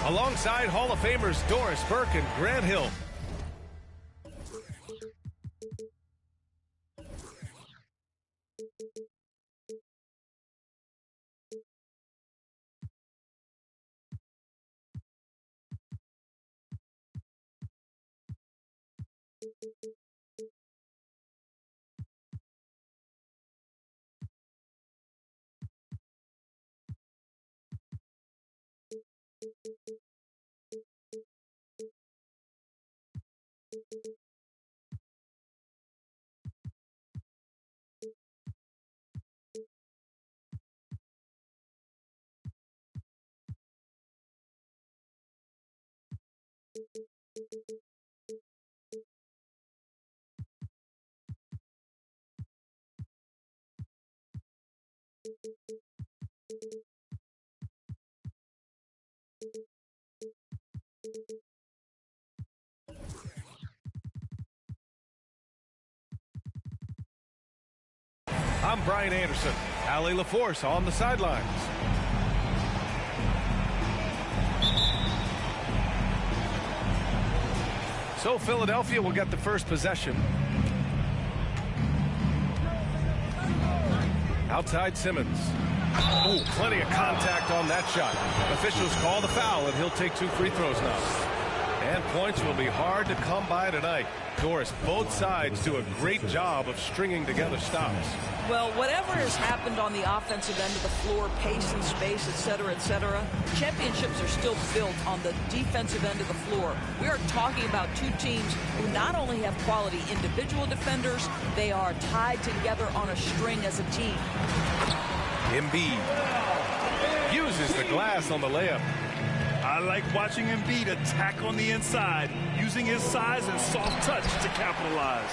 Alongside Hall of Famers Doris Burke and Grant Hill. I'm Brian Anderson. Allie LaForce on the sidelines. So Philadelphia will get the first possession. Outside Simmons. Oh, plenty of contact on that shot. Officials call the foul, and he'll take 2 free throws now. And points will be hard to come by tonight. Doris, both sides do a great job of stringing together stops. Well, whatever has happened on the offensive end of the floor, pace and space, et cetera, championships are still built on the defensive end of the floor. We are talking about two teams who not only have quality individual defenders, they are tied together on a string as a team. Embiid uses the glass on the layup. I like watching Embiid attack on the inside, using his size and soft touch to capitalize.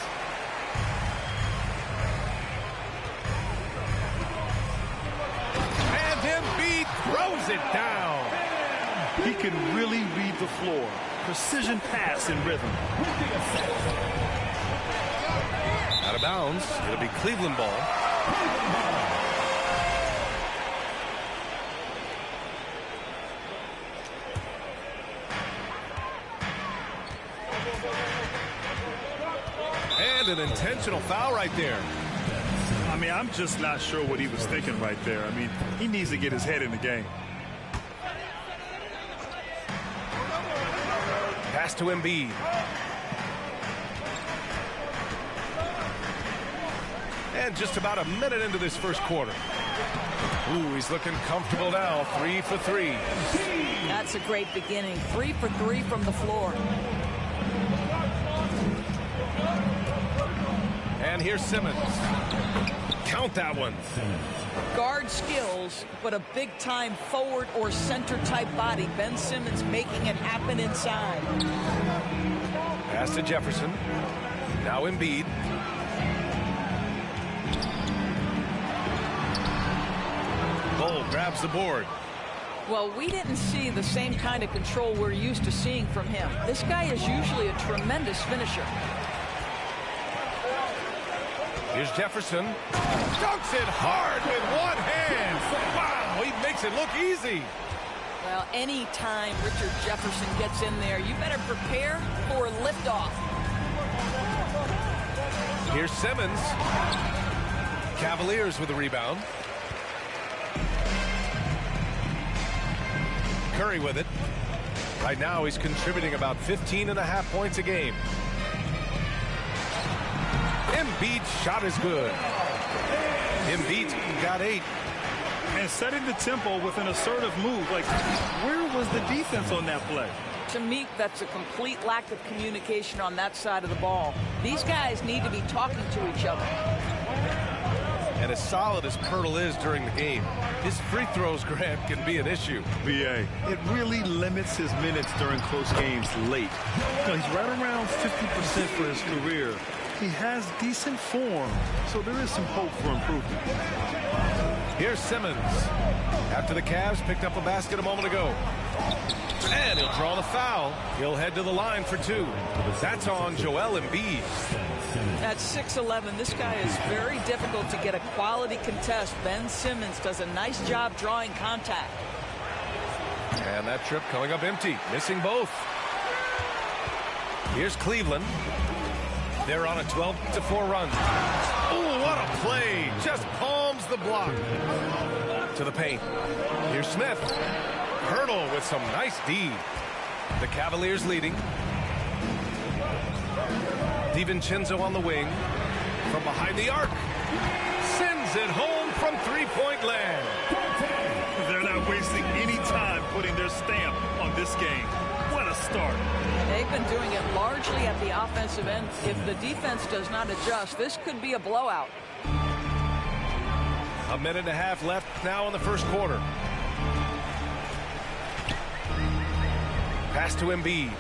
And Embiid throws it down. He can really read the floor. Precision pass in rhythm. Out of bounds. It'll be Cleveland ball. And an intentional foul right there. I mean, I'm just not sure what he was thinking right there. I mean, he needs to get his head in the game. Pass to Embiid. And just about a minute into this first quarter. Ooh, he's looking comfortable now. 3 for 3. That's a great beginning. 3 for 3 from the floor. And here's Simmons. Count that one. Guard skills, but a big-time forward or center-type body. Ben Simmons making it happen inside. Pass to Jefferson. Now Embiid. Cole grabs the board. Well, we didn't see the same kind of control we're used to seeing from him. This guy is usually a tremendous finisher. Here's Jefferson. Dunks it hard with one hand. Wow, he makes it look easy. Well, any time Richard Jefferson gets in there, you better prepare for liftoff. Here's Simmons. Cavaliers with the rebound. Curry with it. Right now, he's contributing about 15.5 points a game. Embiid's shot is good. Embiid's got 8. And setting the tempo with an assertive move. Like, where was the defense on that play? To me, that's a complete lack of communication on that side of the ball. These guys need to be talking to each other. And as solid as Pirtle is during the game, his free throws, Grant, can be an issue. BA, it really limits his minutes during close games late. You know, he's right around 50% for his career. He has decent form, so there is some hope for improvement. Here's Simmons. After the Cavs picked up a basket a moment ago. And he'll draw the foul. He'll head to the line for two. That's on Joel Embiid. At 6'11", this guy is very difficult to get a quality contest. Ben Simmons does a nice job drawing contact. And that trip coming up empty, missing both. Here's Cleveland. They're on a 12-4 run. Oh, what a play. Just palms the block. To the paint. Here's Smith. Hurdle with some nice D. The Cavaliers leading. DiVincenzo on the wing. From behind the arc. Sends it home from three-point land. They're not wasting any time putting their stamp on this game. What a start. They've been doing it largely at the offensive end. If the defense does not adjust, this could be a blowout. A minute and a half left now in the first quarter. Pass to Embiid.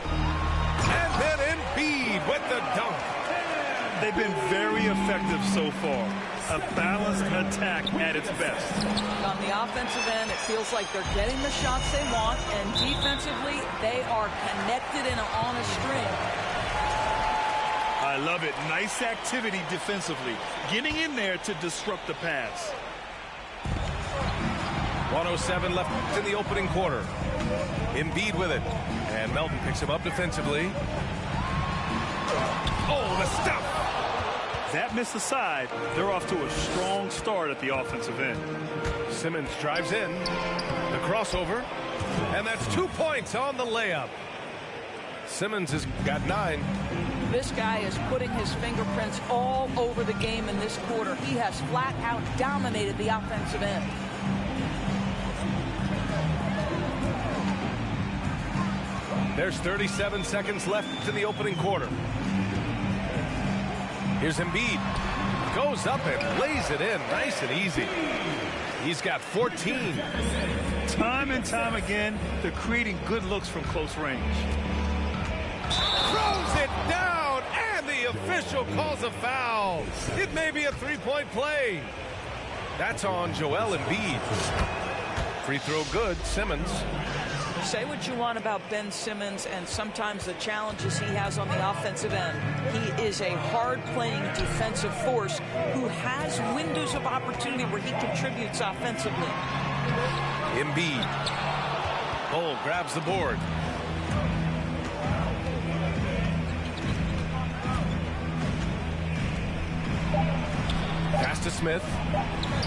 And then Embiid with the dunk. They've been very effective so far. A balanced attack at its best. On the offensive end, it feels like they're getting the shots they want, and defensively, they are connected and on a string. I love it. Nice activity defensively. Getting in there to disrupt the pass. 1:07 left in the opening quarter. Embiid with it. And Melton picks him up defensively. Oh, the stuff! That missed aside. They're off to a strong start at the offensive end. Simmons drives in. The crossover. And that's 2 points on the layup. Simmons has got 9. This guy is putting his fingerprints all over the game in this quarter. He has flat out dominated the offensive end. There's 37 seconds left in the opening quarter. Here's Embiid. Goes up and lays it in nice and easy. He's got 14. Time and time again, they're creating good looks from close range. Throws it down, and the official calls a foul. It may be a three-point play. That's on Joel Embiid. Free throw good, Simmons. Say what you want about Ben Simmons and sometimes the challenges he has on the offensive end. He is a hard-playing defensive force who has windows of opportunity where he contributes offensively. Embiid. Cole grabs the board. Pass to Smith.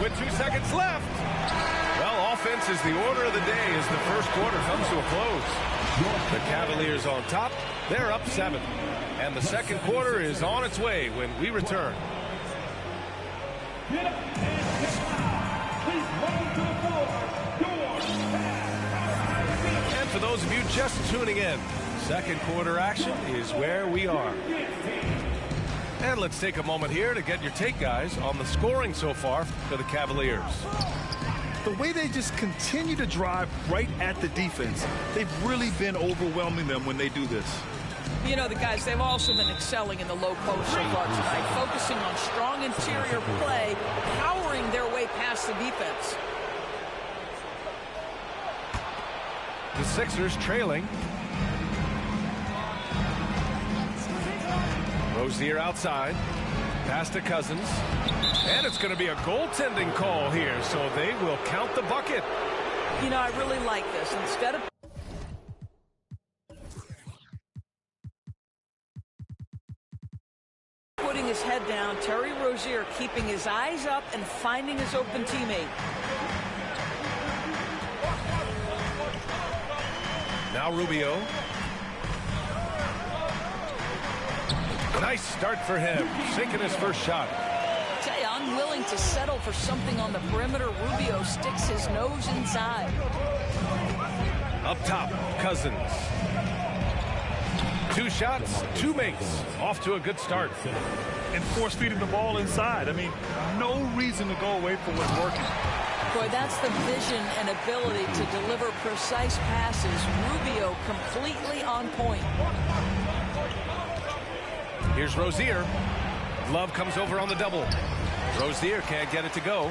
With 2 seconds left. Well, offense is the order of the day as the first quarter comes to a close. The Cavaliers on top. They're up 7. And the second quarter is on its way when we return. And for those of you just tuning in, second quarter action is where we are. And let's take a moment here to get your take, guys, on the scoring so far for the Cavaliers. The way they just continue to drive right at the defense, they've really been overwhelming them when they do this. You know, the guys, they've also been excelling in the low post so far tonight, focusing on strong interior play, powering their way past the defense. The Sixers trailing. Rozier outside. Pass to Cousins. And it's going to be a goaltending call here, so they will count the bucket. You know, I really like this. Instead of putting his head down, Terry Rozier keeping his eyes up and finding his open teammate. Now Rubio. Nice start for him, sinking his first shot. Tell you, unwilling to settle for something on the perimeter. Rubio sticks his nose inside. Up top, Cousins. 2 shots, 2 makes. Off to a good start. And force-feeding the ball inside. I mean, no reason to go away from what's working. Boy, that's the vision and ability to deliver precise passes. Rubio completely on point. Here's Rozier. Love comes over on the double. Rozier can't get it to go.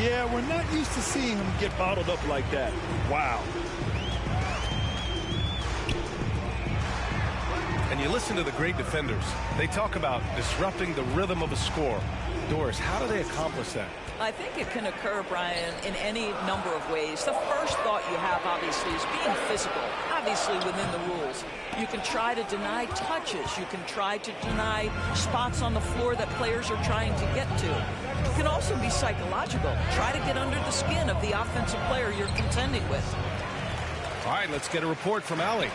Yeah, we're not used to seeing him get bottled up like that. Wow. And you listen to the great defenders. They talk about disrupting the rhythm of a score. Doris, how do they accomplish that? I think it can occur, Brian, in any number of ways. The first thought you have, obviously, is being physical, obviously within the rules. You can try to deny touches. You can try to deny spots on the floor that players are trying to get to. It can also be psychological. Try to get under the skin of the offensive player you're contending with. All right, let's get a report from Allie.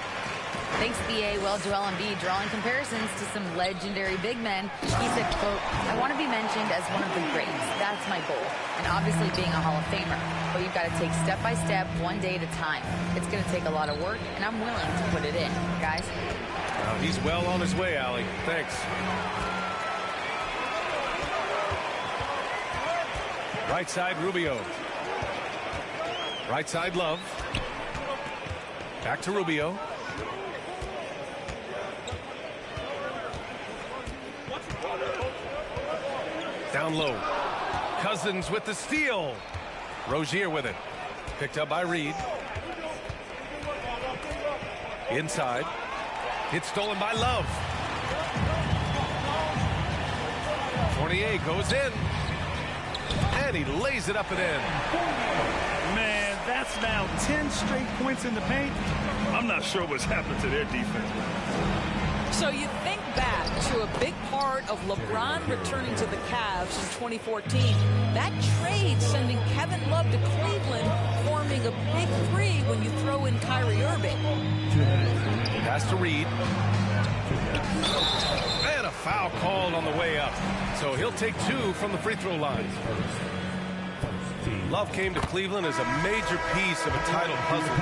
Thanks, BA. Well, Joel Embiid drawing comparisons to some legendary big men. He said, quote, "I want to be mentioned as one of the greats. That's my goal. And obviously being a Hall of Famer. But you've got to take step by step, one day at a time. It's going to take a lot of work, and I'm willing to put it in." Guys? He's well on his way, Allie. Thanks. Right side, Rubio. Right side, Love. Back to Rubio. Down low. Cousins with the steal. Rozier with it. Picked up by Reed. Inside. It's stolen by Love. Fournier goes in. And he lays it up and in. Man, that's now 10 straight points in the paint. I'm not sure what's happened to their defense. So you think back to a big part of LeBron returning to the Cavs in 2014. That trade sending Kevin Love to Cleveland, forming a big three when you throw in Kyrie Irving. Pass to Reed. And a foul called on the way up. So he'll take 2 from the free throw line. Love came to Cleveland as a major piece of a title puzzle.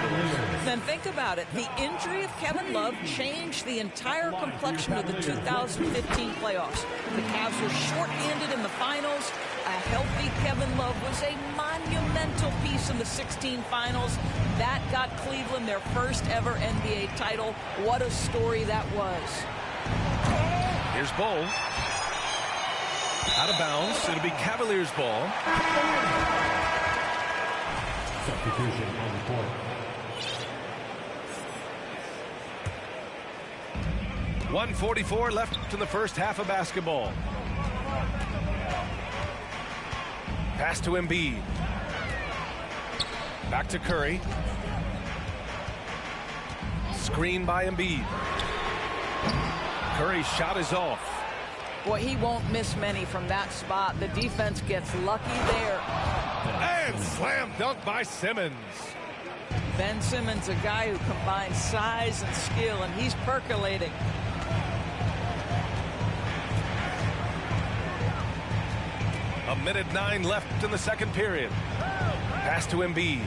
Then think about it. The injury of Kevin Love changed the entire complexion of the 2015 playoffs. The Cavs were short-handed in the finals. A healthy Kevin Love was a monumental piece in the 16 finals. That got Cleveland their first ever NBA title. What a story that was. Here's Bull. Out of bounds. It'll be Cavaliers ball. Substitution on the court. 1:44 left in the first half of basketball. Pass to Embiid. Back to Curry. Screen by Embiid. Curry's shot is off. Boy, he won't miss many from that spot. The defense gets lucky there. And slam dunk by Simmons. Ben Simmons, a guy who combines size and skill, and he's percolating. A minute 9 left in the second period. Pass to Embiid.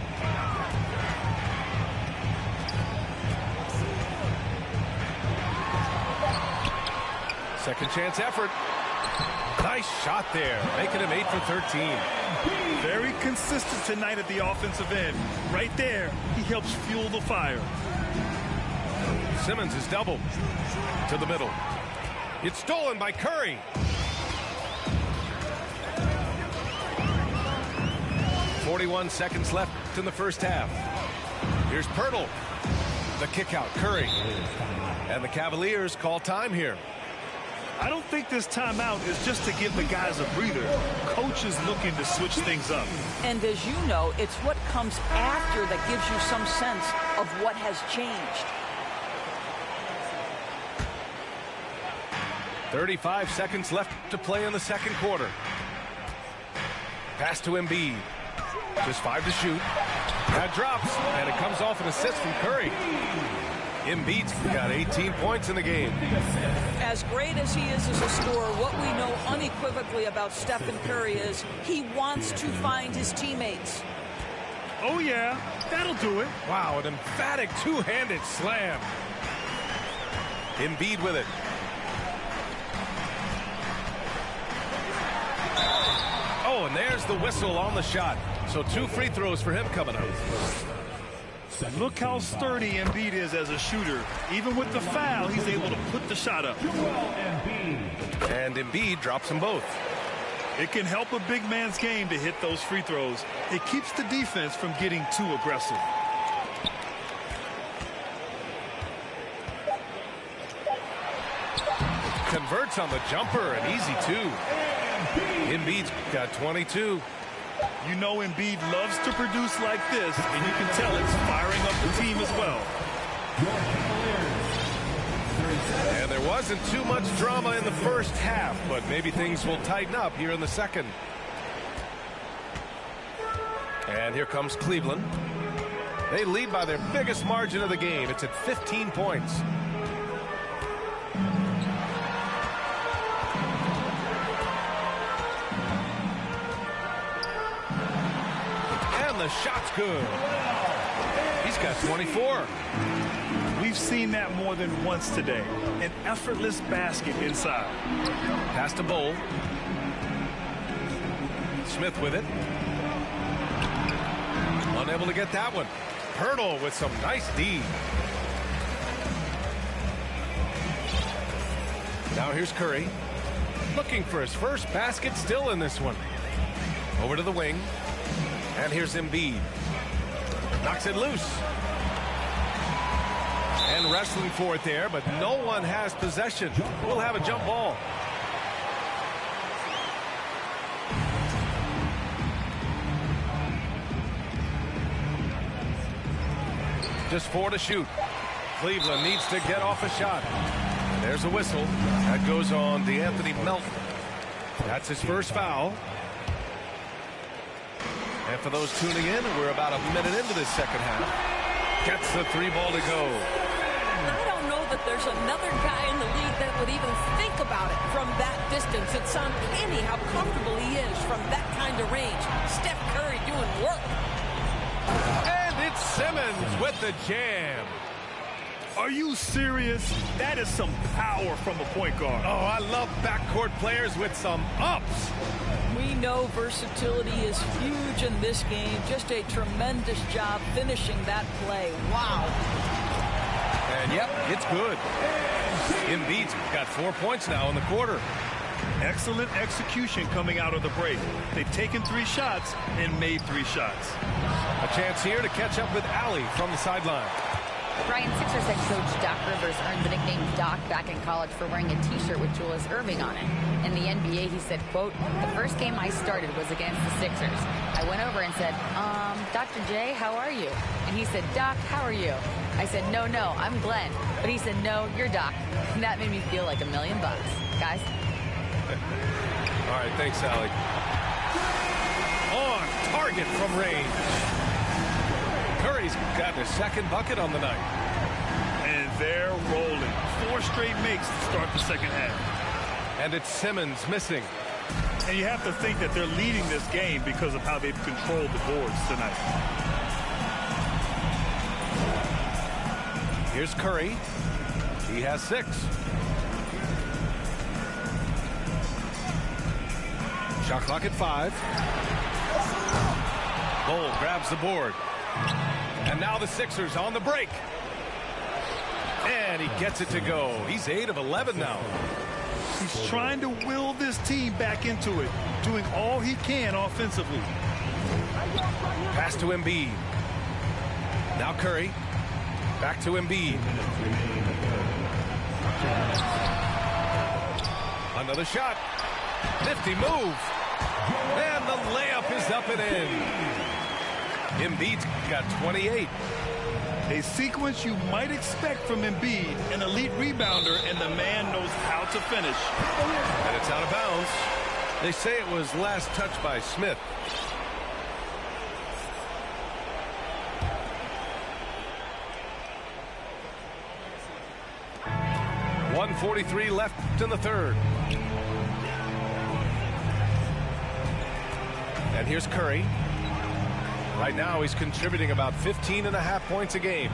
Second chance effort. Nice shot there, making him 8 for 13. Very consistent tonight at the offensive end. Right there, he helps fuel the fire. Simmons is doubled to the middle. It's stolen by Curry. 41 seconds left in the first half. Here's Pirtle. The kick out, Curry. And the Cavaliers call time here. I don't think this timeout is just to give the guys a breather. Coach is looking to switch things up. And as you know, it's what comes after that gives you some sense of what has changed. 35 seconds left to play in the second quarter. Pass to Embiid. Just 5 to shoot. That drops, and it comes off an assist from Curry. Embiid's got 18 points in the game. As great as he is as a scorer, what we know unequivocally about Stephen Curry is he wants to find his teammates. Oh, yeah, that'll do it. Wow, an emphatic two-handed slam. Embiid with it. Oh, and there's the whistle on the shot. So 2 free throws for him coming up. Look how sturdy Embiid is as a shooter. Even with the foul, he's able to put the shot up. And Embiid drops them both. It can help a big man's game to hit those free throws. It keeps the defense from getting too aggressive. Converts on the jumper, an easy 2. Embiid's got 22. You know Embiid loves to produce like this, and you can tell it's firing up the team as well. And there wasn't too much drama in the first half, but maybe things will tighten up here in the second. And here comes Cleveland. They lead by their biggest margin of the game. It's at 15 points. The shot's good. He's got 24. We've seen that more than once today. An effortless basket inside. Pass to Bowl. Smith with it. Unable to get that one. Hurdle with some nice D. Now here's Curry. Looking for his first basket still in this one. Over to the wing. And here's Embiid. Knocks it loose. And wrestling for it there, but no one has possession. We'll have a jump ball. Just 4 to shoot. Cleveland needs to get off a shot. There's a whistle. That goes on DeAnthony Melton. That's his first foul. And for those tuning in, we're about a minute into this second half. Gets the 3 ball to go. I don't know that there's another guy in the league that would even think about it from that distance. It's uncanny how comfortable he is from that kind of range. Steph Curry doing work. And it's Simmons with the jam. Are you serious? That is some power from a point guard. Oh, I love backcourt players with some ups. We know versatility is huge in this game. Just a tremendous job finishing that play. Wow. And yep, it's good. Embiid's got 4 points now in the quarter. Excellent execution coming out of the break. They've taken 3 shots and made 3 shots. A chance here to catch up with Allie from the sideline. Brian, Sixers head coach Doc Rivers earned the nickname Doc back in college for wearing a T-shirt with Julius Erving on it. In the NBA, he said, quote, "The first game I started was against the Sixers. I went over and said, Dr. J, how are you?" And he said, "Doc, how are you?" I said, no, I'm Glenn." But he said, "No, you're Doc." And that made me feel like $1 million. Guys. All right, thanks, Allie. On target from range. Curry's gotten his second bucket on the night. And they're rolling. 4 straight makes to start the second half. And it's Simmons missing. And you have to think that they're leading this game because of how they've controlled the boards tonight. Here's Curry. He has 6. Shot clock at 5. Bowl grabs the board. And now the Sixers on the break. And he gets it to go. He's 8 of 11 now. He's trying to will this team back into it, doing all he can offensively. Pass to Embiid. Now Curry. Back to Embiid. Another shot. Nifty move. And the layup is up and in. Embiid's got 28. A sequence you might expect from Embiid, an elite rebounder, and the man knows how to finish. And it's out of bounds. They say it was last touched by Smith. .143 left in the third. And here's Curry. Right now, he's contributing about 15.5 points a game.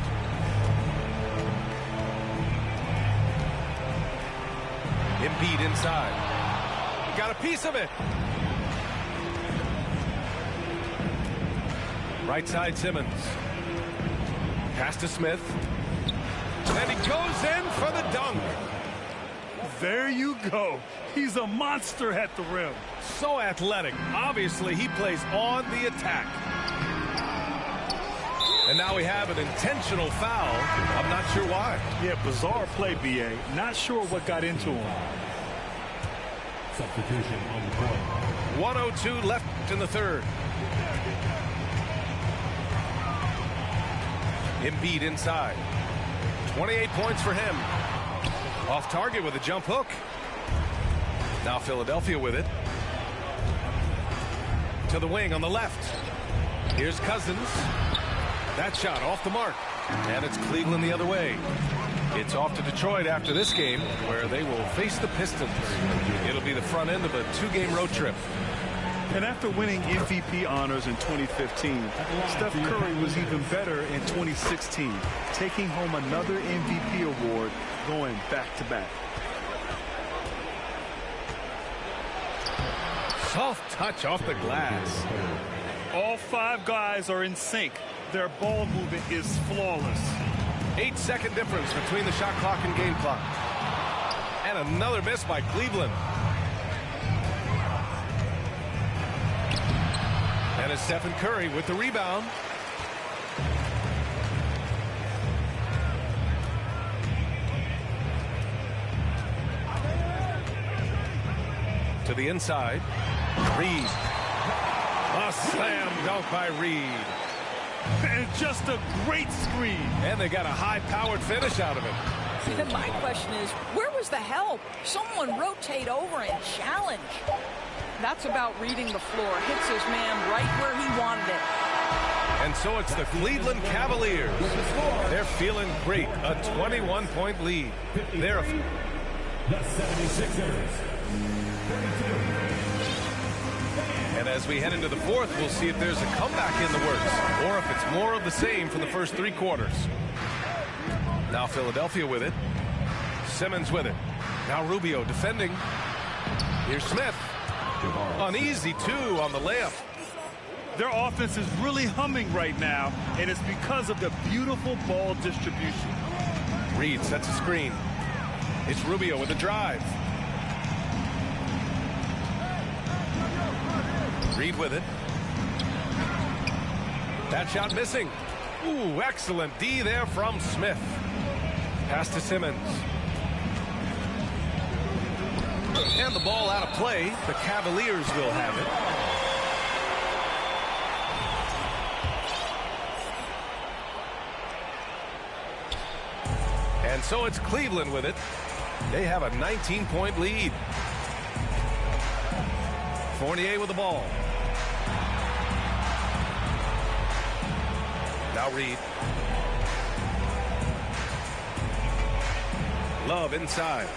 Embiid inside. He got a piece of it. Right side, Simmons. Pass to Smith. And he goes in for the dunk. There you go. He's a monster at the rim. So athletic. Obviously, he plays on the attack. And now we have an intentional foul. I'm not sure why. Yeah, bizarre play, B.A. Not sure what got into him. Substitution on the court. 1:02 left in the third. Embiid inside. 28 points for him. Off target with a jump hook. Now Philadelphia with it. To the wing on the left. Here's Cousins. That shot off the mark. And it's Cleveland the other way. It's off to Detroit after this game, where they will face the Pistons. It'll be the front end of a two-game road trip. And after winning MVP honors in 2015, Steph Curry was even better in 2016, taking home another MVP award, going back-to-back. Soft touch off the glass. All five guys are in sync. Their ball movement is flawless. 8-second difference between the shot clock and game clock. And another miss by Cleveland. And it's Stephen Curry with the rebound. To the inside. Reed. A slam dunk by Reed. And just a great screen. And they got a high-powered finish out of it. And my question is, where was the help? Someone rotate over and challenge. That's about reading the floor. Hits his man right where he wanted it. And so it's the Cleveland Cavaliers. They're feeling great. A 21-point lead. They're The 76ers. And as we head into the fourth, we'll see if there's a comeback in the works or if it's more of the same for the first three quarters. Now Philadelphia with it. Simmons with it. Now Rubio defending. Here's Smith. An easy two on the layup. Their offense is really humming right now, and it's because of the beautiful ball distribution. Reed sets a screen. It's Rubio with a drive. Reed with it. That shot missing. Ooh, excellent D there from Smith. Pass to Simmons. And the ball out of play. The Cavaliers will have it. And so it's Cleveland with it. They have a 19-point lead. Fournier with the ball. Now Reed. Love inside.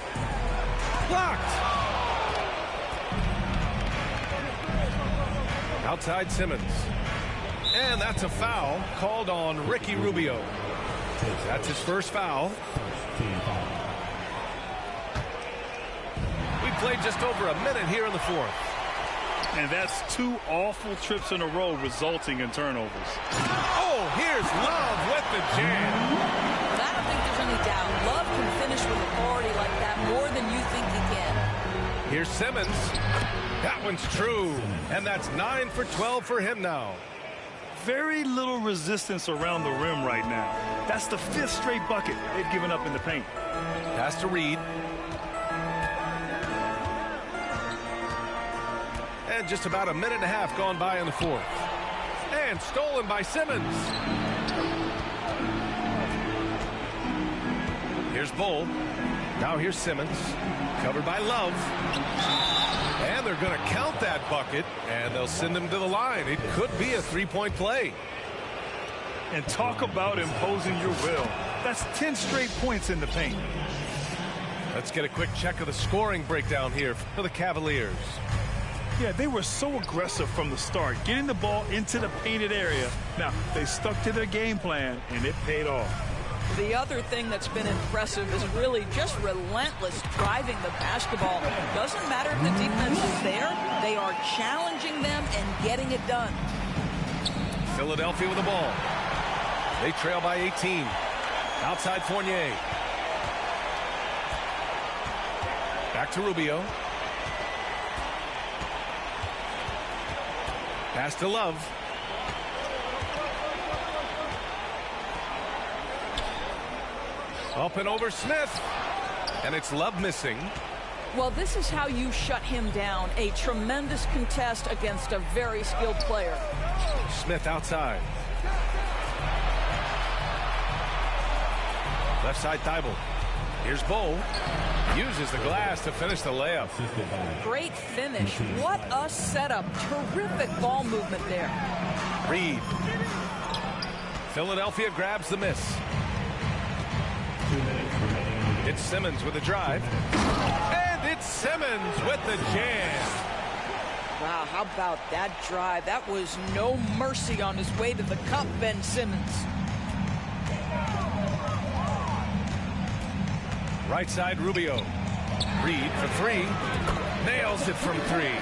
Blocked. Outside Simmons. And that's a foul called on Ricky Rubio. That's his first foul. We played just over a minute here in the fourth. And that's two awful trips in a row resulting in turnovers. Oh, here's Love with the jam. And I don't think there's any doubt. Love can finish with authority like that more than you think he can. Here's Simmons. That one's true. And that's 9 for 12 for him now. Very little resistance around the rim right now. That's the fifth straight bucket they've given up in the paint. Pass to Reed. And just about a minute and a half gone by in the fourth. And stolen by Simmons. Here's Bull. Now here's Simmons. Covered by Love. And they're going to count that bucket. And they'll send him to the line. It could be a three-point play. And talk about imposing your will. That's 10 straight points in the paint. Let's get a quick check of the scoring breakdown here for the Cavaliers. Yeah, they were so aggressive from the start, getting the ball into the painted area. Now, they stuck to their game plan, and it paid off. The other thing that's been impressive is really just relentless driving the basketball. Doesn't matter if the defense is there, they are challenging them and getting it done. Philadelphia with the ball. They trail by 18. Outside Fournier. Back to Rubio. Pass to Love. Up and over Smith. And it's Love missing. Well, this is how you shut him down. A tremendous contest against a very skilled player. Smith outside. Left side Thibault. Here's Bull. Uses the glass to finish the layup. Great finish. What a setup. Terrific ball movement there. Reed. Philadelphia grabs the miss. It's Simmons with the drive. And it's Simmons with the jam. Wow, how about that drive? That was no mercy on his way to the cup, Ben Simmons. Right side Rubio. Reed for three. Nails it from three.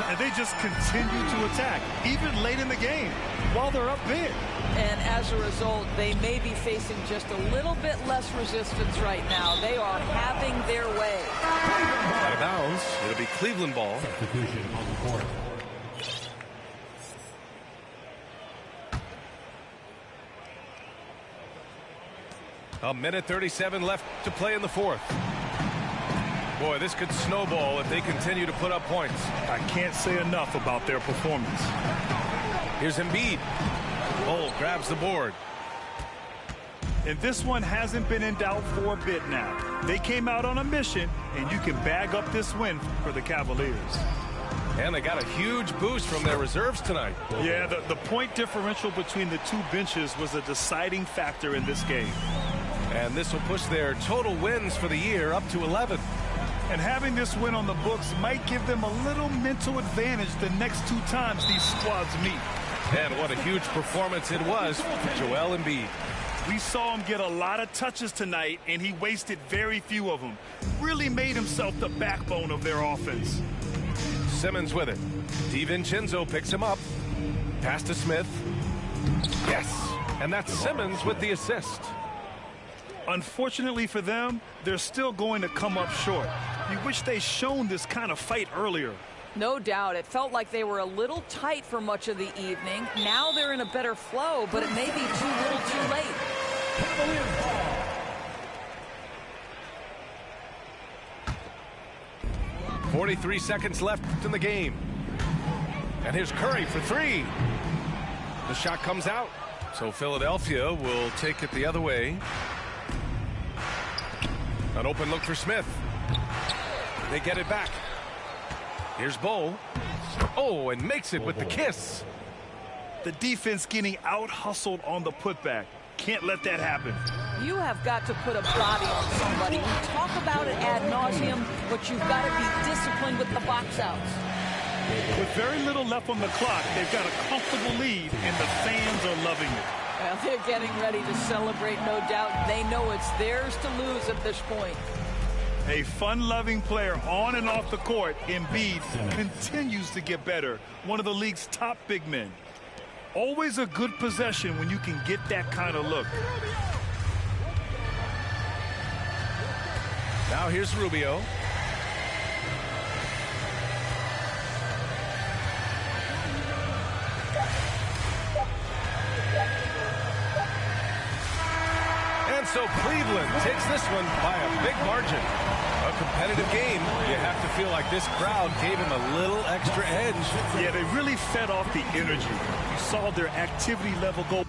And they just continue to attack, even late in the game, while they're up big. And as a result, they may be facing just a little bit less resistance right now. They are having their way. Out of bounds. It'll be Cleveland ball. Substitution on the court. A minute 37 left to play in the fourth. Boy, this could snowball if they continue to put up points. I can't say enough about their performance. Here's Embiid. Bull grabs the board. And this one hasn't been in doubt for a bit now. They came out on a mission, and you can bag up this win for the Cavaliers. And they got a huge boost from their reserves tonight. Yeah, the point differential between the two benches was a deciding factor in this game. And this will push their total wins for the year up to 11. And having this win on the books might give them a little mental advantage the next two times these squads meet. And what a huge performance it was for Joel Embiid. We saw him get a lot of touches tonight, and he wasted very few of them. Really made himself the backbone of their offense. Simmons with it. DiVincenzo picks him up. Pass to Smith. Yes. And that's Simmons with the assist. Unfortunately for them, they're still going to come up short. You wish they'd shown this kind of fight earlier. No doubt. It felt like they were a little tight for much of the evening. Now they're in a better flow, but it may be too little too late. 43 seconds left in the game. And here's Curry for three. The shot comes out. So Philadelphia will take it the other way. An open look for Smith. They get it back. Here's Bull. Oh, and makes it with the kiss. The defense getting out-hustled on the putback. Can't let that happen. You have got to put a body on somebody. We talk about it ad nauseum, but you've got to be disciplined with the box outs. With very little left on the clock, they've got a comfortable lead, and the fans are loving it. Well, they're getting ready to celebrate, no doubt. They know it's theirs to lose at this point. A fun-loving player on and off the court, Embiid continues to get better. One of the league's top big men. Always a good possession when you can get that kind of look. Now here's Rubio. And so Cleveland takes this one by a big margin. A competitive game. You have to feel like this crowd gave him a little extra edge. Yeah, they really fed off the energy. You saw their activity level go.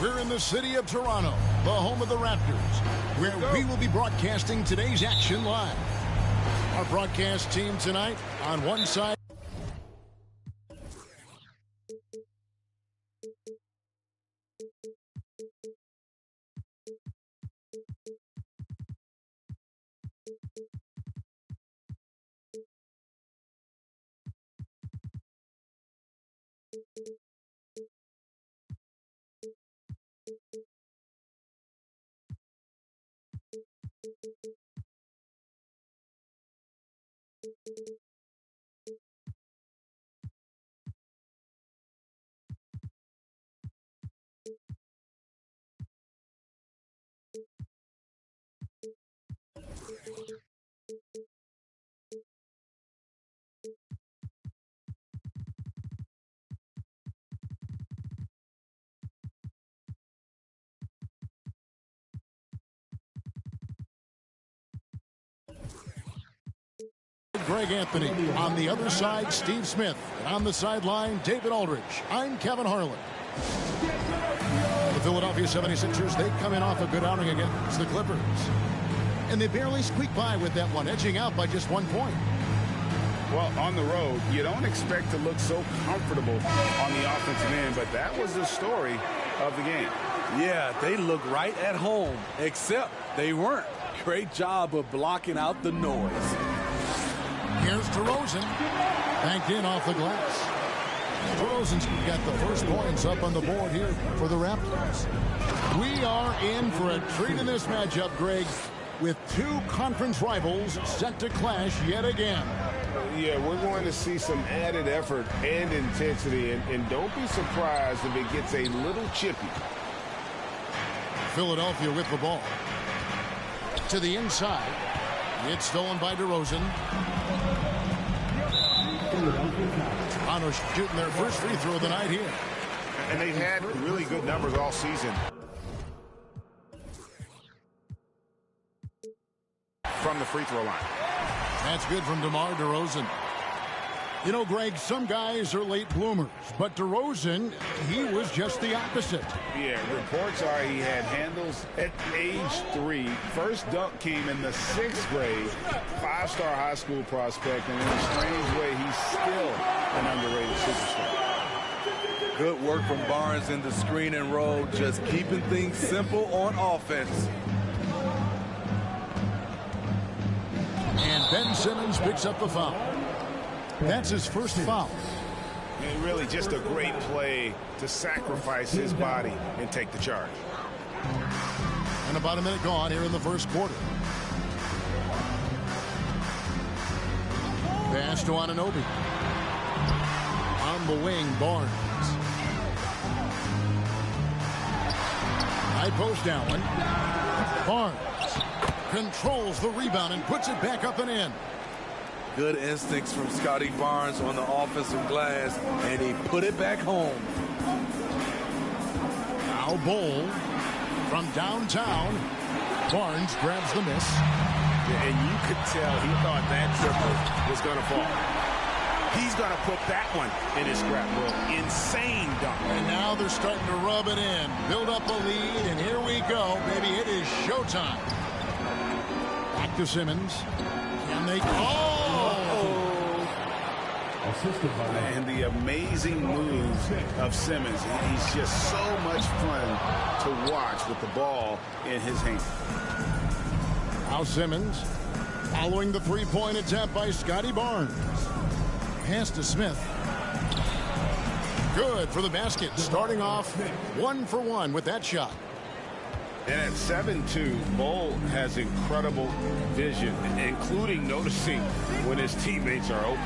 We're in the city of Toronto, the home of the Raptors, where we will be broadcasting today's action live. Our broadcast team tonight, on one side. Greg Anthony. On the other side, Steve Smith. And on the sideline, David Aldridge. I'm Kevin Harlan. The Philadelphia 76ers, they come in off a good outing against the Clippers. And they barely squeak by with that one, edging out by just 1 point. Well, on the road, you don't expect to look so comfortable on the offensive end, but that was the story of the game. Yeah, they look right at home, except they weren't. Great job of blocking out the noise. Here's DeRozan, banked in off the glass. DeRozan's got the first points up on the board here for the Raptors. We are in for a treat in this matchup, Greg, with two conference rivals set to clash yet again. Yeah, we're going to see some added effort and intensity, and don't be surprised if it gets a little chippy. Philadelphia with the ball. To the inside. It's stolen by DeRozan. Toronto shooting their first free throw of the night here. And they've had really good numbers all season. From the free throw line. That's good from DeMar DeRozan. You know, Greg, some guys are late bloomers, but DeRozan, he was just the opposite. Yeah, reports are he had handles at age 3. First dunk came in the 6th grade. 5-star high school prospect, and in a strange way, he's still an underrated superstar. Good work from Barnes in the screen and roll, just keeping things simple on offense. And Ben Simmons picks up the foul. That's his first foul. And really just a great play to sacrifice his body and take the charge. And about a minute gone here in the first quarter. Pass to Anunoby. On the wing, Barnes. High post Allen. Barnes controls the rebound and puts it back up and in. Good instincts from Scotty Barnes on the offensive glass, and he put it back home. Now Bol from downtown. Barnes grabs the miss. And you could tell he thought that triple was going to fall. He's going to put that one in his scrapbook. Insane dunk. And now they're starting to rub it in. Build up a lead, and here we go. Baby, it is showtime. Back to Simmons. Can they... And the amazing moves of Simmons. He's just so much fun to watch with the ball in his hand. Now Simmons following the three-point attempt by Scotty Barnes. Pass to Smith. Good for the basket. Starting off 1 for 1 with that shot. And at 7'2", Bull has incredible vision, including noticing when his teammates are open.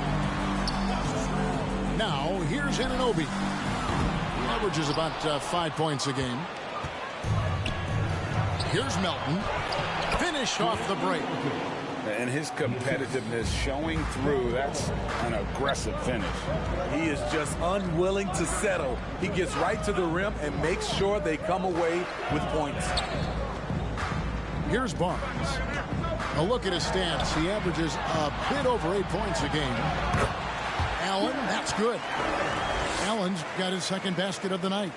Now, here's Anunoby. He averages about 5 points a game. Here's Melton. Finish off the break. And his competitiveness showing through. That's an aggressive finish. He is just unwilling to settle. He gets right to the rim and makes sure they come away with points. Here's Barnes. A look at his stats. He averages a bit over 8 points a game. Allen, that's good. Allen's got his second basket of the night.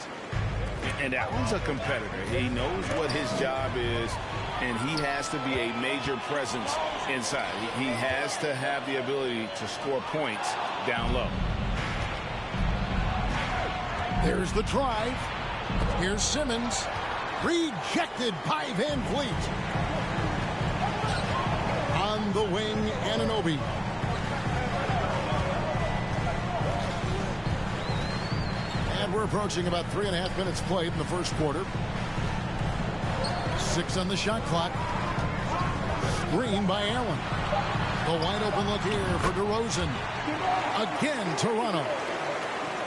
And Allen's a competitor. He knows what his job is, and he has to be a major presence inside. He has to have the ability to score points down low. There's the drive. Here's Simmons. Rejected by Van Vliet. On the wing, Anunoby. And we're approaching about 3.5 minutes played in the first quarter. 6 on the shot clock. Screen by Allen. The wide open look here for DeRozan. Again, Toronto.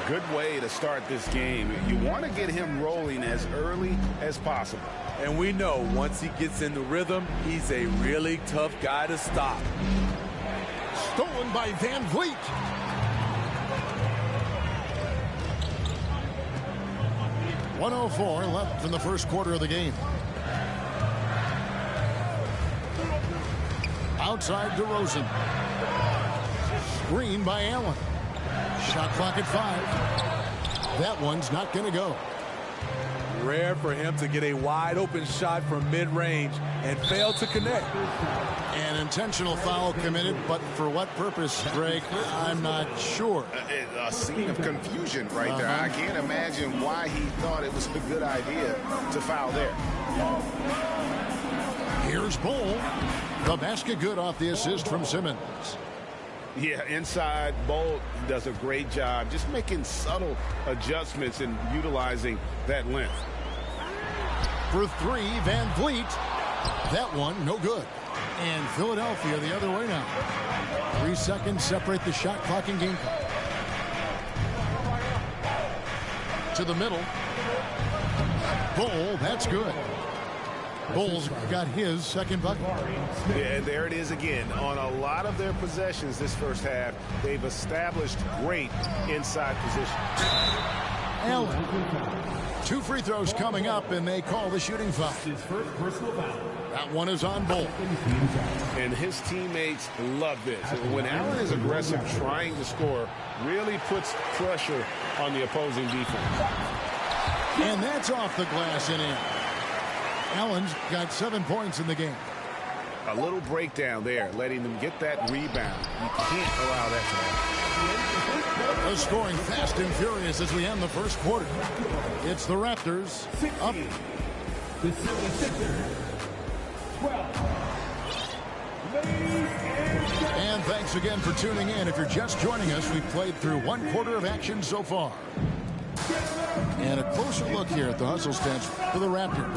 Good way to start this game. You want to get him rolling as early as possible. And we know once he gets in the rhythm, he's a really tough guy to stop. Stolen by Van Vliet. .104 left in the first quarter of the game. Outside DeRozan. Screen by Allen. Shot clock at 5. That one's not going to go. Rare for him to get a wide open shot from mid-range and fail to connect. An intentional foul committed, but for what purpose, Greg? I'm not sure. A scene of confusion right there. I can't imagine why he thought it was a good idea to foul there. Here's Bull. The basket good off the assist from Simmons. Yeah, inside, Bull does a great job just making subtle adjustments and utilizing that length. For 3, Van Vliet. That one, no good. And Philadelphia the other way now. 3 seconds separate the shot clock and game clock. To the middle. Bull, that's good. Bull's got his second bucket. Yeah, there it is again. On a lot of their possessions this first half, they've established great inside position. Allen. 2 free throws coming up, and they call the shooting foul. His first personal foul. That one is on Bull. And his teammates love this. When Allen is aggressive trying to score, really puts pressure on the opposing defense. And that's off the glass and in. Allen's got 7 points in the game. A little breakdown there, letting them get that rebound. You can't allow that to happen. They're scoring fast and furious as we end the first quarter. It's the Raptors up. The 76ers. 12. And thanks again for tuning in. If you're just joining us, we've played through 1 quarter of action so far. And a closer look here at the hustle stats for the Raptors.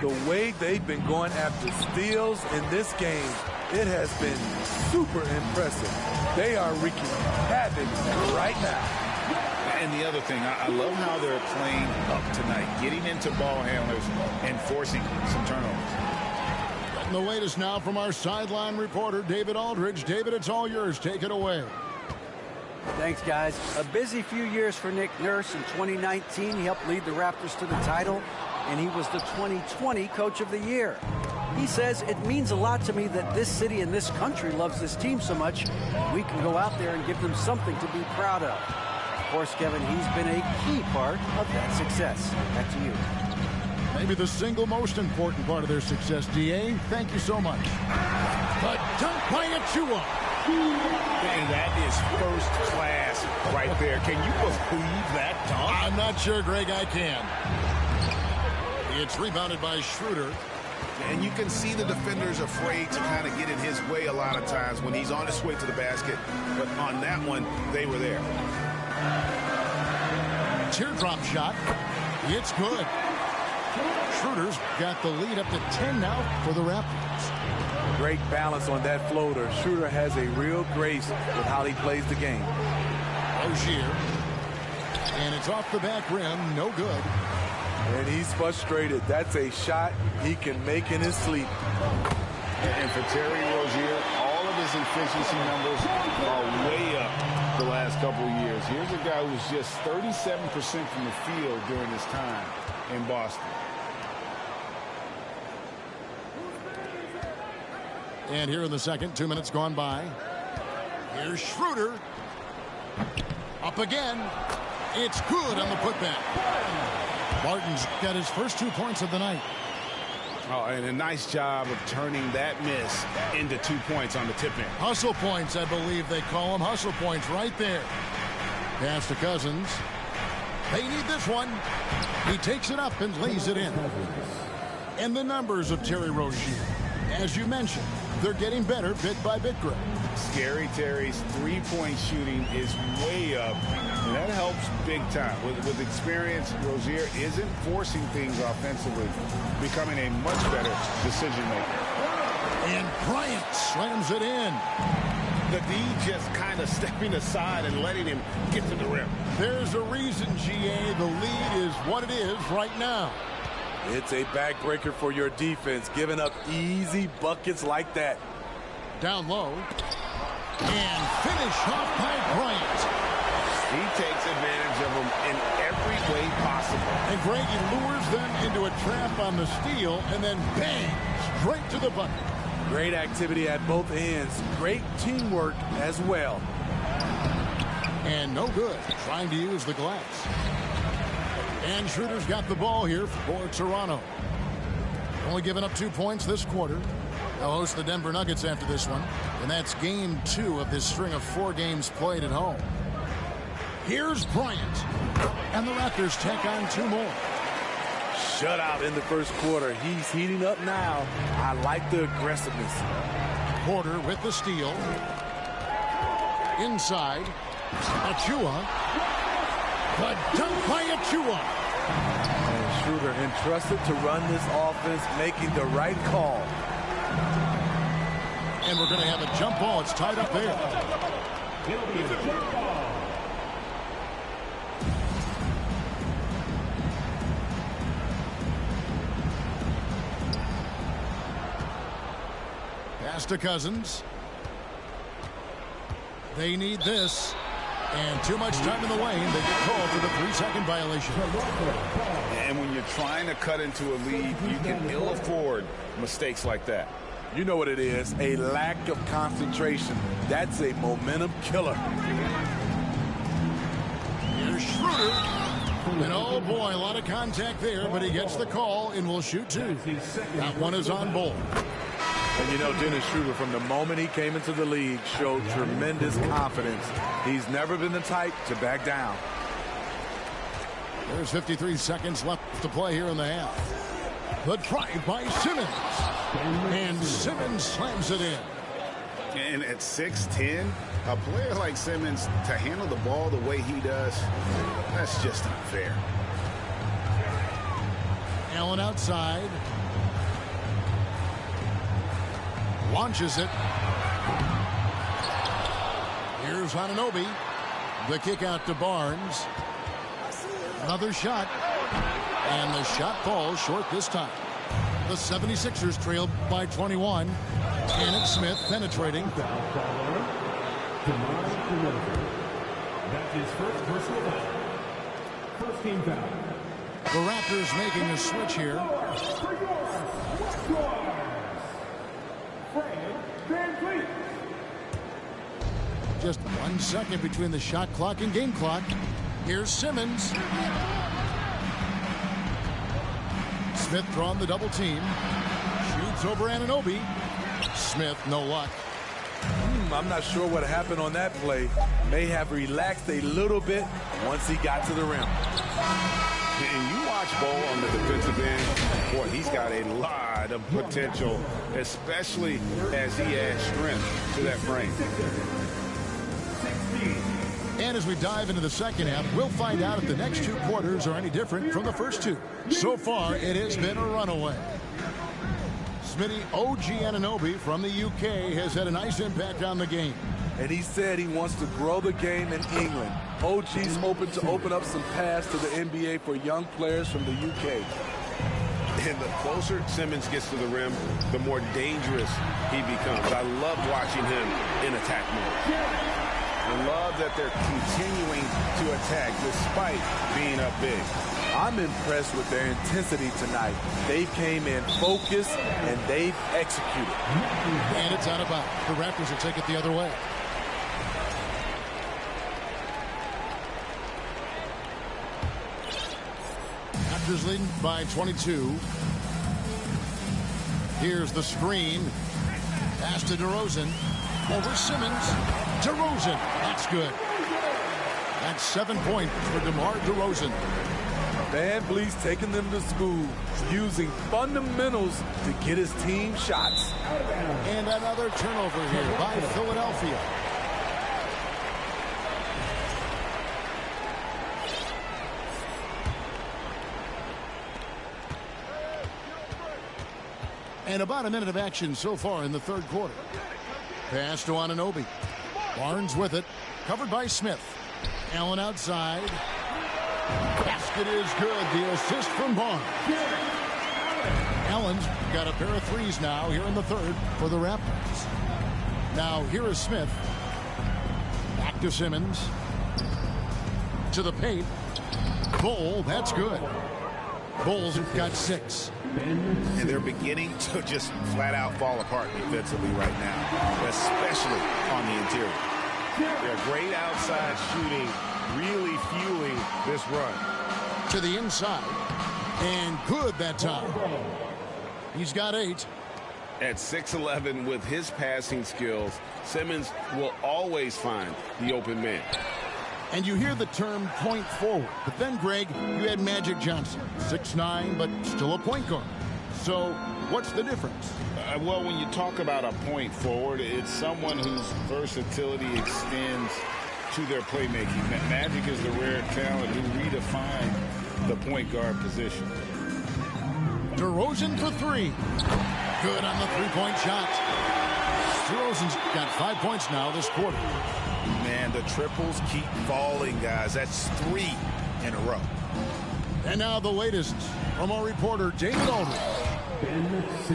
The way they've been going after steals in this game, it has been super impressive. They are wreaking havoc right now. And the other thing, I love how they're playing up tonight, getting into ball handlers and forcing some turnovers. And the latest now from our sideline reporter, David Aldridge. David, it's all yours. Take it away. Thanks, guys. A busy few years for Nick Nurse. In 2019, he helped lead the Raptors to the title, and he was the 2020 Coach of the Year. He says, it means a lot to me that this city and this country loves this team so much. We can go out there and give them something to be proud of. Of course, Kevin, he's been a key part of that success. Back to you. Maybe the single most important part of their success, D.A. Thank you so much. The dunk by Achua. And that is first class right there. Can you believe that dunk? I'm not sure, Greg, I can. It's rebounded by Schroeder. And you can see the defenders afraid to kind of get in his way a lot of times when he's on his way to the basket. But on that one, they were there. Teardrop shot. It's good. Schroeder's got the lead up to 10 now for the Raptors. Great balance on that floater. Schroeder has a real grace with how he plays the game. Rozier. And it's off the back rim. No good. And he's frustrated. That's a shot he can make in his sleep. And for Terry Rozier, all of his efficiency numbers are way up the last couple of years. Here's a guy who's just 37% from the field during his time in Boston. And here in the second, 2 minutes gone by. Here's Schroeder. Up again. It's good on the putback. Martin's got his first 2 points of the night. Oh, and a nice job of turning that miss into 2 points on the tip-in. Hustle points, I believe they call them. Hustle points right there. Pass to Cousins. They need this one. He takes it up and lays it in. And the numbers of Terry Rozier. As you mentioned, they're getting better bit by bit, Greg. Scary Terry's three-point shooting is way up, and that helps big time. With experience, Rozier isn't forcing things offensively, becoming a much better decision maker. And Bryant slams it in. The D just kind of stepping aside and letting him get to the rim. There's a reason, GA, the lead is what it is right now. It's a backbreaker for your defense, giving up easy buckets like that. Down low. And finish off by Bryant. He takes advantage of them in every way possible. And Greg, he lures them into a trap on the steal and then bang, straight to the bucket. Great activity at both ends. Great teamwork as well. And no good. Trying to use the glass. And Schroeder's got the ball here for Toronto. Only giving up 2 points this quarter. They'll host the Denver Nuggets after this one. And that's game 2 of this string of 4 games played at home. Here's Bryant. And the Raptors take on 2 more. Shutout in the first quarter. He's heating up now. I like the aggressiveness. Porter with the steal. Inside. Achua. The dunk by Achua. And Schroeder entrusted to run this offense, making the right call. And we're going to have a jump ball. It's tied up there. Pass to Cousins. They need this. And too much time in the lane. They get called for the 3-second violation. And when you're trying to cut into a lead, you can ill afford mistakes like that. You know what it is, a lack of concentration. That's a momentum killer. Here's Schroeder. And oh boy, a lot of contact there, but he gets the call and will shoot 2. That one is on board. And you know, Dennis Schroeder, from the moment he came into the league, showed tremendous confidence. He's never been the type to back down. There's 53 seconds left to play here in the half. The drive by Simmons. And Simmons slams it in. And at 6'10", a player like Simmons, to handle the ball the way he does, that's just unfair. Allen outside. Launches it. Here's Anunoby. The kick out to Barnes. Another shot. And the shot falls short this time. The 76ers trailed by 21. Kenneth Smith penetrating. That's his first personal foul. First team foul. The Raptors making a switch here. Just 1 second between the shot clock and game clock. Here's Simmons. Smith drawn the double team. Shoots over Anunoby. Smith, no luck. I'm not sure what happened on that play. May have relaxed a little bit once he got to the rim. And you watch Bol on the defensive end, boy, he's got a lot of potential, especially as he adds strength to that frame. And as we dive into the second half, we'll find out if the next 2 quarters are any different from the first 2. So far, it has been a runaway. Smitty, OG Anunoby from the UK has had a nice impact on the game. And he said he wants to grow the game in England. OG's hoping to open up some paths to the NBA for young players from the UK. And the closer Simmons gets to the rim, the more dangerous he becomes. I love watching him in attack mode. I love that they're continuing to attack despite being up big. I'm impressed with their intensity tonight. They came in focused and they've executed. And it's out of bounds. The Raptors will take it the other way. Raptors leading by 22. Here's the screen. Pass to DeRozan. Over Simmons. DeRozan. That's good. That's 7 points for DeMar DeRozan. Van Vliet's taking them to school, using fundamentals to get his team shots. And another turnover here by Philadelphia. And about a minute of action so far in the third quarter. Pass to Anunoby. Barnes with it. Covered by Smith. Allen outside. Basket is good. The assist from Barnes. Allen's got a pair of threes now here in the third for the Raptors. Now here is Smith. Back to Simmons. To the paint. Bol, that's good. Bol's got 6. And they're beginning to just flat out fall apart defensively right now, especially on the interior. They're great outside shooting, really fueling this run. To the inside. And good that time. He's got 8. At 6'11", with his passing skills, Simmons will always find the open man. And you hear the term point forward. But then, Greg, you had Magic Johnson. 6'9", but still a point guard. So what's the difference? Well, when you talk about a point forward, it's someone whose versatility extends to their playmaking. Magic is the rare talent who redefined the point guard position. DeRozan for 3. Good on the three-point shot. DeRozan's got 5 points now this quarter. Man, the triples keep falling, guys. That's 3 in a row. And now the latest from our reporter, David Aldridge.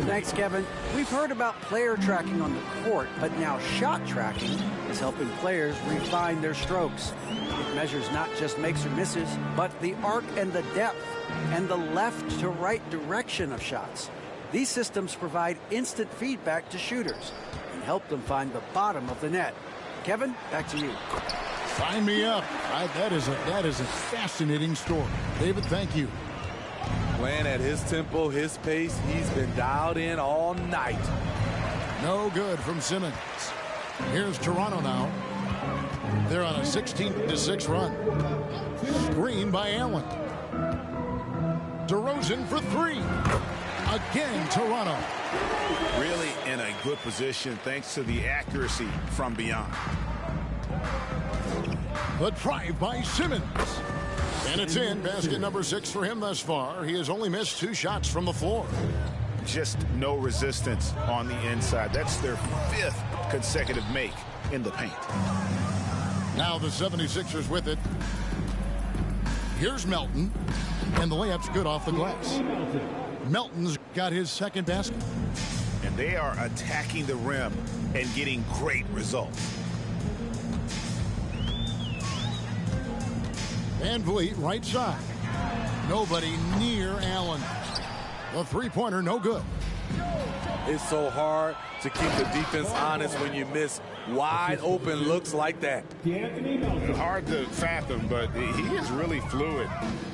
Thanks, Kevin. We've heard about player tracking on the court, but now shot tracking is helping players refine their strokes. It measures not just makes or misses, but the arc and the depth and the left to right direction of shots. These systems provide instant feedback to shooters and help them find the bottom of the net. Kevin, back to you. Sign me up. That is a fascinating story. David, thank you. Playing at his tempo, his pace, he's been dialed in all night. No good from Simmons. Here's Toronto now. They're on a 16-6 run. Screen by Allen. DeRozan for 3. Again, Toronto. Really in a good position thanks to the accuracy from beyond. The drive by Simmons. And it's in. Basket number 6 for him thus far. He has only missed 2 shots from the floor. Just no resistance on the inside. That's their 5th consecutive make in the paint. Now the 76ers with it. Here's Melton. And the layup's good off the glass. Melton's got his 2nd basket. And they are attacking the rim and getting great results. Van Vliet, right side. Nobody near Allen. The three-pointer, no good. It's so hard to keep the defense honest when you miss wide open looks like that. Hard to fathom, but he is really fluid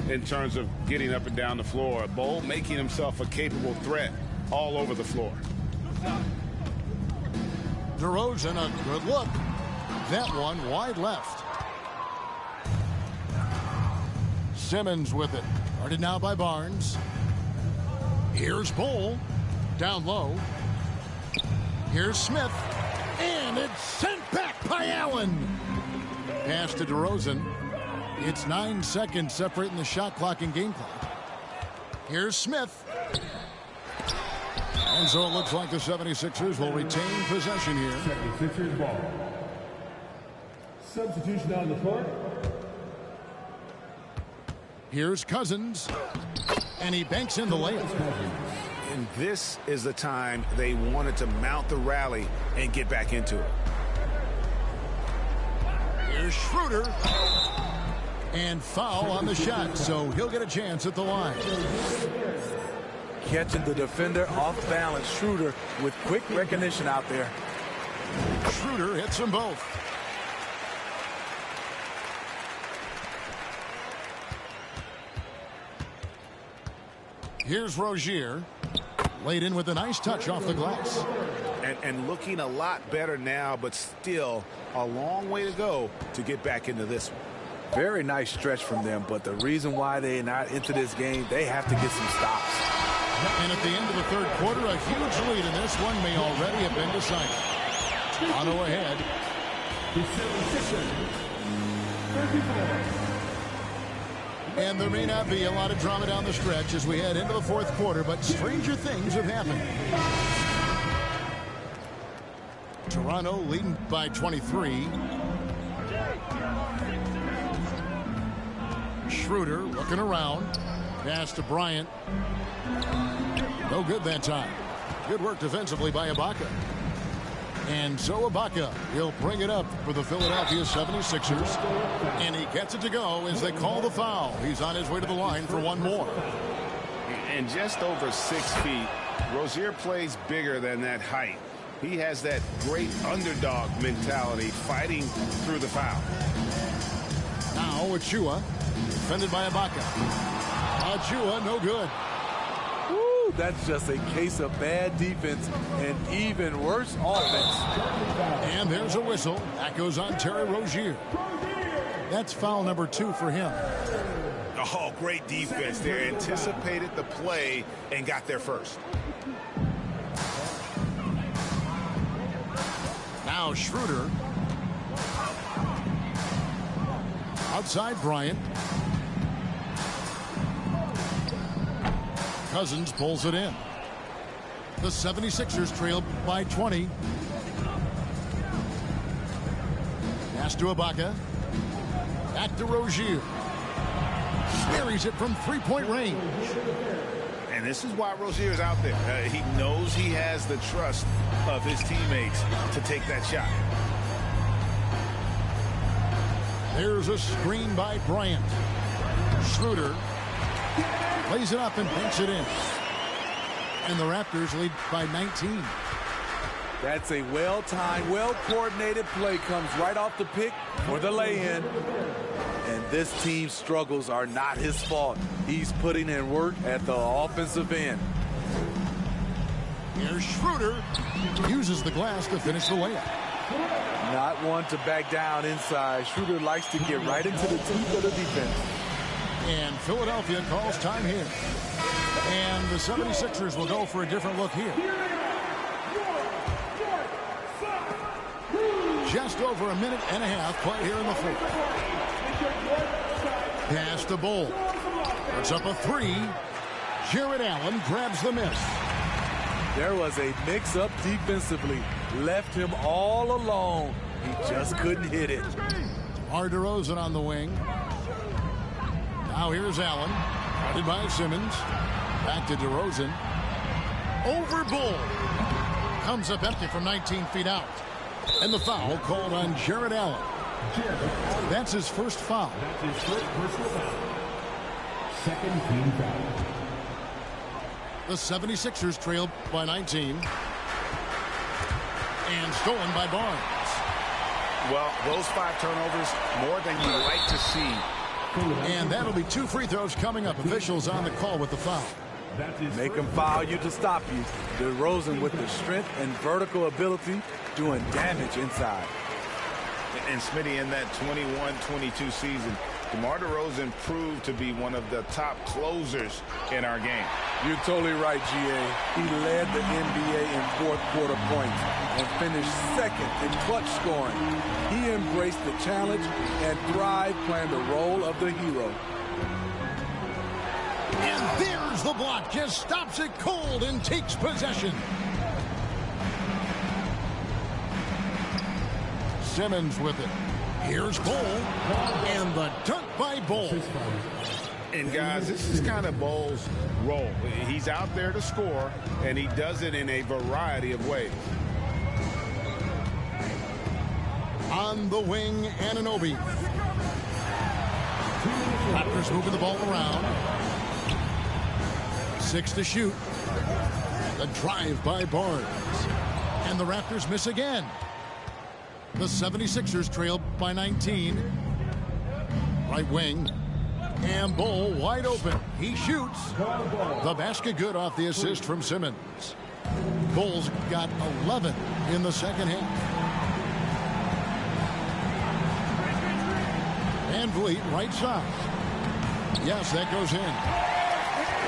in terms of getting up and down the floor. Bol making himself a capable threat all over the floor. DeRozan, a good look. That one wide left. Simmons with it. Guarded now by Barnes. Here's Bol. Down low. Here's Smith. And it's sent back by Allen. Pass to DeRozan. It's 9 seconds separating the shot clock and game clock. Here's Smith. And so it looks like the 76ers will retain possession here. 76ers ball. Substitution on the court. Here's Cousins. And he banks in the layup. And this is the time they wanted to mount the rally and get back into it. Here's Schroeder. And foul on the shot, so he'll get a chance at the line. Catching the defender off balance. Schroeder with quick recognition out there. Schroeder hits them both. Here's Rozier. Laid in with a nice touch off the glass. And looking a lot better now, but still a long way to go to get back into this one. Very nice stretch from them, but the reason why they're not into this game, they have to get some stops. And at the end of the third quarter, a huge lead in this one may already have been decided. Toronto ahead. And there may not be a lot of drama down the stretch as we head into the fourth quarter, but stranger things have happened. Toronto leading by 23. Schroeder looking around. Pass to Bryant. No good that time. Good work defensively by Ibaka. And so Ibaka, he'll bring it up for the Philadelphia 76ers. And he gets it to go as they call the foul. He's on his way to the line for one more. And just over 6 feet, Rozier plays bigger than that height. He has that great underdog mentality fighting through the foul. Now Achua, defended by Ibaka. Achua, no good. Woo, that's just a case of bad defense and even worse offense. And there's a whistle. That goes on Terry Rozier. That's foul number 2 for him. Oh, great defense. They anticipated the play and got there first. Now Schroeder. Outside Bryant. Cousins pulls it in. The 76ers trail by 20. Pass to Ibaka. Back to Rozier. Buries it from three-point range. And this is why Rozier's out there. He knows he has the trust of his teammates to take that shot. There's a screen by Bryant. Schroeder lays it up and banks it in. And the Raptors lead by 19. That's a well-timed, well-coordinated play. Comes right off the pick for the lay-in. And this team's struggles are not his fault. He's putting in work at the offensive end. Here's Schroeder. Uses the glass to finish the layup. Not one to back down inside. Schroeder likes to get right into the teeth of the defense. And Philadelphia calls time here. And the 76ers will go for a different look here. Just over a minute and a half play here in the fourth. Pass to Bol. Puts up a 3. Jared Allen grabs the miss. There was a mix-up defensively. Left him all alone. He just couldn't hit it. DeRozan on the wing. Now here's Allen. Guarded by Simmons. Back to DeRozan. Over Bol. Comes up empty from 19 feet out. And the foul called on Jared Allen. That's his first foul. That's his first personal foul. Second team foul. The 76ers trail by 19. And stolen by Barnes. Well, those 5 turnovers, more than you like to see. And that'll be 2 free throws coming up. Officials on the call with the foul. Make them foul you to stop you. DeRozan with the strength and vertical ability doing damage inside. And Smitty, in that 21-22 season, DeMar DeRozan proved to be one of the top closers in our game. You're totally right, G.A. He led the NBA in fourth quarter points and finished second in clutch scoring. He embraced the challenge and thrived playing the role of the hero. And there's the block. Just stops it cold and takes possession. Simmons with it. Here's Bol. And the dunk by Bol. And guys, this is kind of Bol's role. He's out there to score, and he does it in a variety of ways. On the wing, Anunoby. Raptors moving the ball around. 6 to shoot. The drive by Barnes. And the Raptors miss again. The 76ers trail by 19. Right wing. And Bol wide open. He shoots. The basket good off the assist from Simmons. Bol's got 11 in the second half. Van Vliet right side. Yes, that goes in.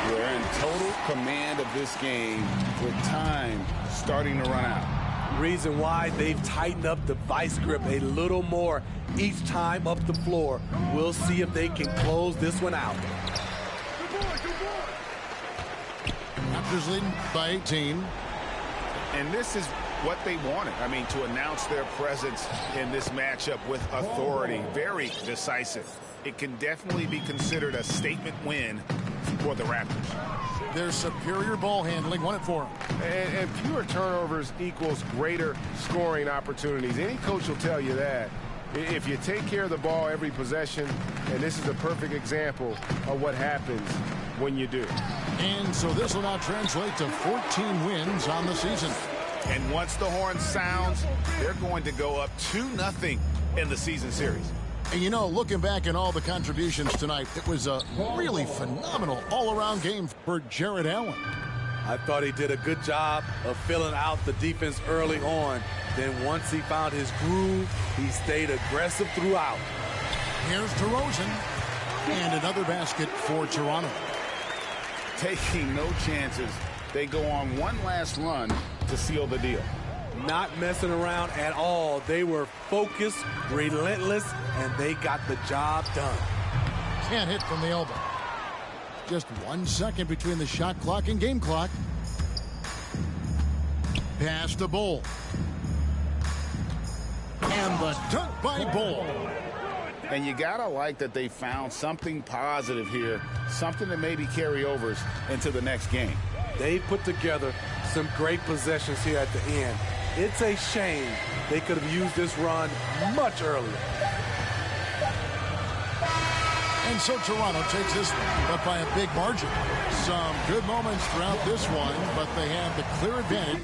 They're in total command of this game with time starting to run out. Reason why they've tightened up the vice grip a little more each time up the floor. We'll see if they can close this one out. Raptors leading by 18. And this is what they wanted. I mean, to announce their presence in this matchup with authority. Very decisive. It can definitely be considered a statement win for the Raptors. Their superior ball handling won it for them. And fewer turnovers equals greater scoring opportunities. Any coach will tell you that. If you take care of the ball every possession, and this is a perfect example of what happens when you do. And so this will now translate to 14 wins on the season. And once the horn sounds, they're going to go up 2-0 in the season series. And you know, looking back at all the contributions tonight, it was a really phenomenal all-around game for Jared Allen. I thought he did a good job of filling out the defense early on. Then once he found his groove, he stayed aggressive throughout. Here's DeRozan. And another basket for Toronto. Taking no chances. They go on one last run to seal the deal. Not messing around at all. They were focused, relentless, and they got the job done. Can't hit from the elbow. Just 1 second between the shot clock and game clock. Pass to Bol. And the dunk by Bol. And you gotta like that they found something positive here, something that maybe carry overs into the next game. They put together some great possessions here at the end. It's a shame they could have used this run much earlier. And so Toronto takes this one, but by a big margin. Some good moments throughout this one, but they have the clear advantage